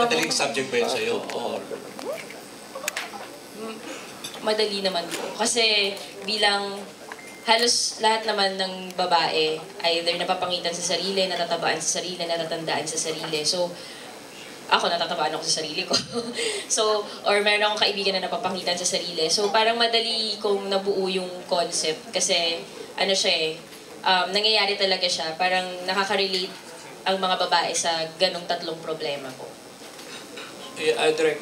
Madaling subject ba yun sa'yo? Or Madali naman po. Kasi bilang halos lahat naman ng babae, either napapangitan sa sarili, natatabaan sa sarili, natatandaan sa sarili. So, ako natatabaan ako sa sarili ko. So, or meron akong kaibigan na napapangitan sa sarili. So, parang madali kong nabuo yung concept. Kasi, ano siya nangyayari talaga siya. Parang nakaka-relate ang mga babae sa ganong tatlong problema ko. Direct,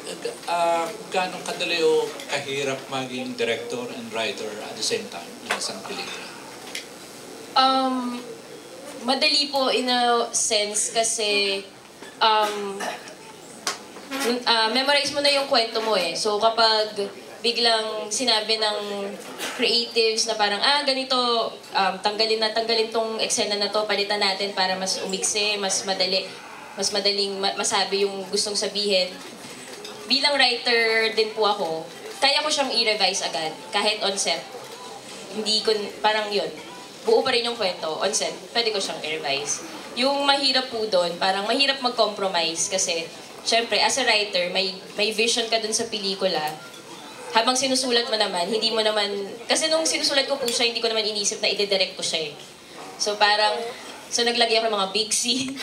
gano'ng kadali o kahirap maging director and writer at the same time ng isang pelikula? Madali po in a sense kasi memorize mo na yung kwento mo eh. So kapag biglang sinabi ng creatives na parang, ganito, tanggalin tong eksena na to, palitan natin para mas umikse, mas madaling masabi yung gustong sabihin. Bilang writer din po ako, kaya ko siyang i-revise agad, kahit on set. Hindi ko, parang yun, buo pa rin yung kwento, on set, pwede ko siyang i-revise. Yung mahirap po doon, parang mahirap mag-compromise kasi, syempre, as a writer, may vision ka dun sa pelikula. Habang sinusulat mo naman, hindi mo naman, kasi nung sinusulat ko po siya, hindi ko naman inisip na ide-direct ko siya eh. So parang, naglagay ako ng mga big scene.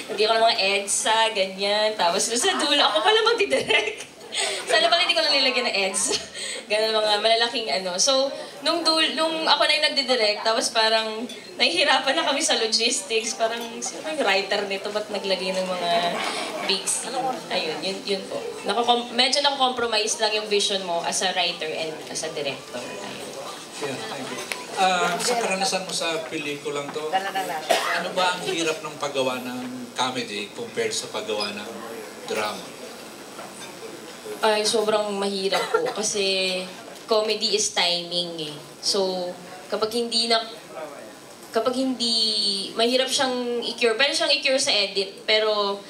Lagyan ko ng mga EDSA, ganyan. Tapos sa dulo, ako pala magdidirect. Sana pala hindi ko lang nilagyan ng EDSA. Ganun mga malalaking ano. So, nung ako na yung nagdidirect, tapos parang nahihirapan na kami sa logistics. Parang, sino yung writer nito? Ba't naglagay ng mga big scene? Ayun, yun po. Medyo nakakompromise lang yung vision mo as a writer and as a director. Ayun. Yeah, thank you. Sa karanasan mo sa pelikulang to, ano ba ang hirap ng paggawa ng comedy compared sa paggawa ng drama? Ay, sobrang mahirap po kasi comedy is timing eh. So, kapag hindi, mahirap siyang i-cure. Pwede siyang i-cure sa edit, pero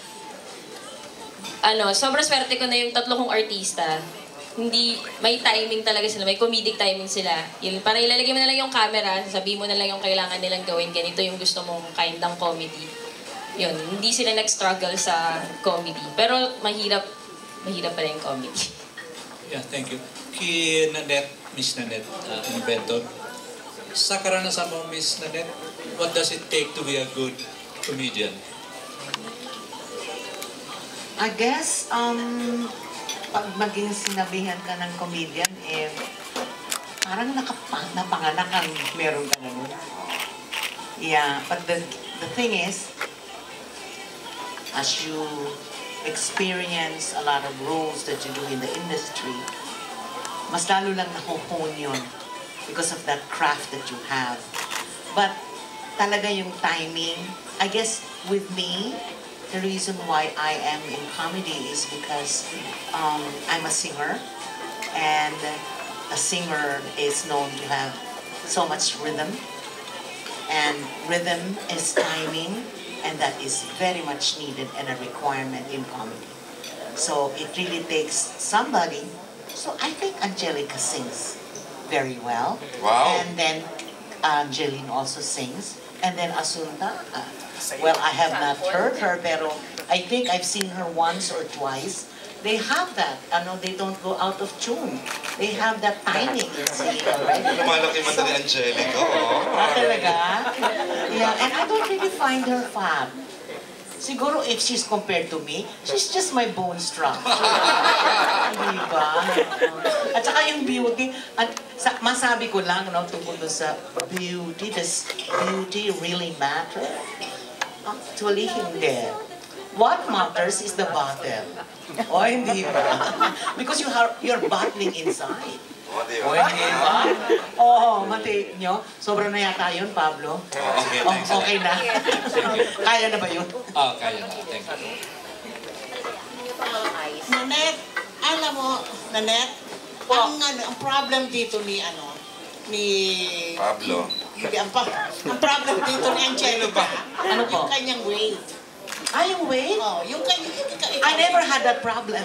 sobrang swerte ko na yung tatlo kong artista. Hindi, may timing talaga sila, may comedic timing sila. Yun, parang ilalagay mo na lang yung camera, sabihin mo na lang yung kailangan nilang gawin, ganito yung gusto mong kind ng comedy. Yun, hindi sila nag-struggle sa comedy. Pero mahirap pa rin yung comedy. Yeah, thank you. Kay Nanette, Miss Nanette, Inventor. Sa karanasan mo, Miss Nanette, what does it take to be a good comedian? I guess, pag maging sinabihan ka ng comedian, parang napanganak kang meron ka ganun. Yeah, but the thing is, as you experience a lot of roles that you do in the industry, mas lalo lang nakuhone yun because of that craft that you have. But talaga yung timing, I guess with me, the reason why I am in comedy is because I'm a singer, and a singer is known to have so much rhythm, and rhythm is timing, and that is very much needed and a requirement in comedy. So it really takes somebody. So I think Angelica sings very well. Wow. And then Angeline also sings. And then Asunta, well, I have not heard her, pero I think I've seen her once or twice. They have that, they don't go out of tune. They have that timing in singing, right? Lumalaki man ni Angelica, Talaga? Yeah, and I don't really find her fab. Siguro if she's compared to me, she's just my bone structure. Diba? At saka yung beauty, masabi ko lang, tungkol sa beauty, does beauty really matter? Actually, hindi. What matters is the bottle. O, hindi ba? Because you're bottling inside. O, hindi ba? Oo, matake nyo. Sobrang na yata yun, Pablo. Okay, thanks. Okay na. Kaya na ba yun? Kaya na. Thank you. Nanette, alam mo, Nanette, ang problem dito ni Pablo. Hindi, ang problem dito ni Angelica, Ano po? yung kanyang weight. Yung weight? Oh, yung I never had that problem.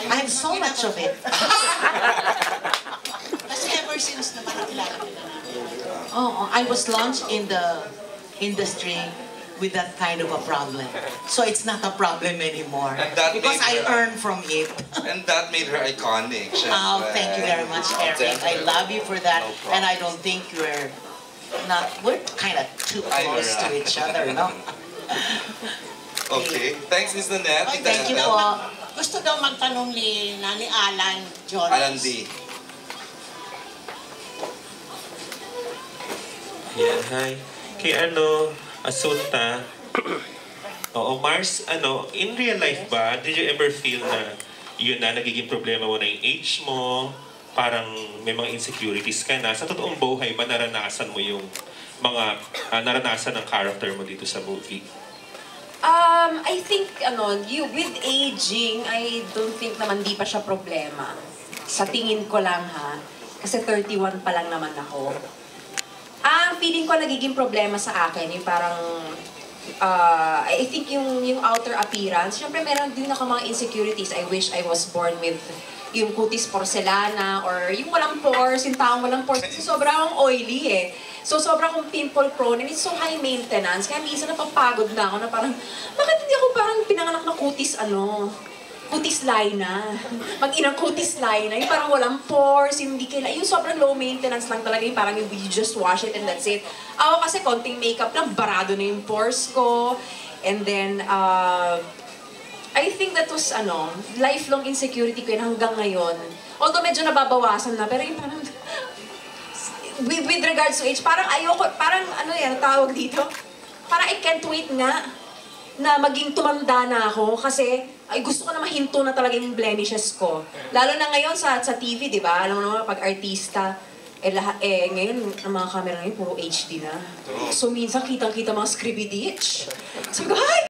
I have so much of it. Kasi ever since naman nakilala ko na. I was launched in the industry with that kind of a problem. So it's not a problem anymore. And that Because made I her- earn from it. And that made her iconic, syempre. Oh, thank you very much, Eric. I love you for that. No problem. And I don't think we're kind of too close to each other, no? Okay. Thanks, Miss Nanette. Ay, Thank you Nanette. po. Gusto daw magtanong ni Alan Jones. Alan D. Yan, hi. Kay Asunta, oo, Mars, in real life ba, did you ever feel na yun na, nagiging problema mo na yung age mo, parang may mga insecurities ka na, sa totoong buhay ba naranasan mo yung mga naranasan ng character mo dito sa movie? I think, with aging, I don't think naman di pa siya problema. Sa tingin ko lang ha, kasi 31 pa lang naman ako. Ang feeling ko nagiging problema sa akin, yung parang, I think yung outer appearance, syempre meron din ako mga insecurities. I wish I was born with yung kutis porcelana or yung walang pores, yung taong walang pores. Kasi sobrang oily eh. So sobrang akong pimple prone and it's so high maintenance. Kaya minsan napapagod na ako na parang, bakit hindi ako parang pinanganak na kutis lina. Mag-inang kutis lina. Yung parang walang pores, hindi yung sobrang low maintenance lang talaga. Yung parang you just wash it and that's it. Ako kasi konting makeup lang, barado na yung pores ko. And then, I think that was, lifelong insecurity ko yun hanggang ngayon. Although medyo nababawasan na, pero yung parang, with regards to age, parang ayoko, parang tawag dito? Parang I can't wait nga na maging tumanda na ako kasi ay gusto ko na mahinto na talaga yung blemishes ko. Lalo na ngayon sa TV, di ba? Alam mo naman, pag artista, ngayon, ang mga camera ngayon, puro HD na. So minsan, kitang-kita mga scribbity-itch. Sabi ko, ay!